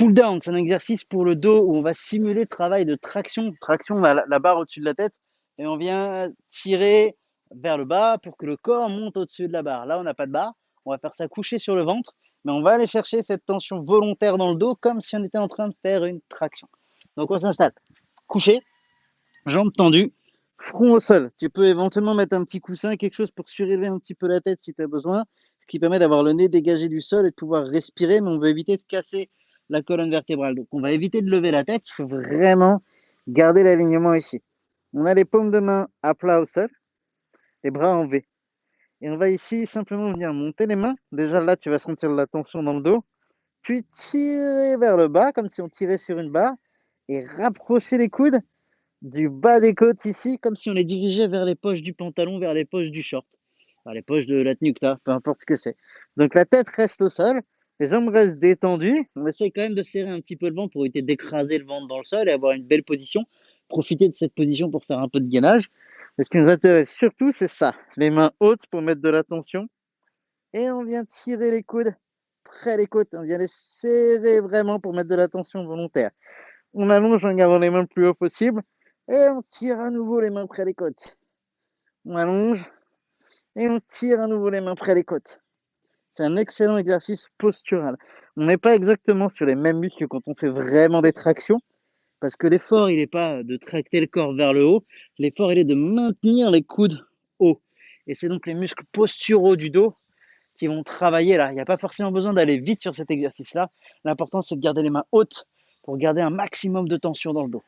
pull down, c'est un exercice pour le dos où on va simuler le travail de traction. Traction, on a la barre au-dessus de la tête et on vient tirer vers le bas pour que le corps monte au-dessus de la barre. Là, on n'a pas de barre, on va faire ça couché sur le ventre, mais on va aller chercher cette tension volontaire dans le dos comme si on était en train de faire une traction. Donc on s'installe, couché, jambes tendues, front au sol. Tu peux éventuellement mettre un petit coussin, quelque chose pour surélever un petit peu la tête si tu as besoin, ce qui permet d'avoir le nez dégagé du sol et de pouvoir respirer, mais on veut éviter de casser la colonne vertébrale. Donc on va éviter de lever la tête, il faut vraiment garder l'alignement ici. On a les paumes de main à plat au sol, les bras en V. Et on va ici simplement venir monter les mains. Déjà là, tu vas sentir la tension dans le dos. Puis tirer vers le bas, comme si on tirait sur une barre. Et rapprocher les coudes du bas des côtes ici, comme si on les dirigeait vers les poches du pantalon, vers les poches du short, vers les poches de la tenue que tu as, peu importe ce que c'est. Donc la tête reste au sol, les jambes restent détendues. On essaie quand même de serrer un petit peu le ventre pour éviter d'écraser le ventre dans le sol et avoir une belle position. Profiter de cette position pour faire un peu de gainage. Et ce qui nous intéresse surtout, c'est ça, les mains hautes pour mettre de la tension. Et on vient tirer les coudes près des côtes, on vient les serrer vraiment pour mettre de la tension volontaire. On allonge en gardant les mains le plus haut possible. Et on tire à nouveau les mains près des côtes. On allonge et on tire à nouveau les mains près des côtes. C'est un excellent exercice postural. On n'est pas exactement sur les mêmes muscles que quand on fait vraiment des tractions, parce que l'effort, il n'est pas de tracter le corps vers le haut, l'effort, il est de maintenir les coudes hauts. Et c'est donc les muscles posturaux du dos qui vont travailler là. Il n'y a pas forcément besoin d'aller vite sur cet exercice-là. L'important, c'est de garder les mains hautes pour garder un maximum de tension dans le dos.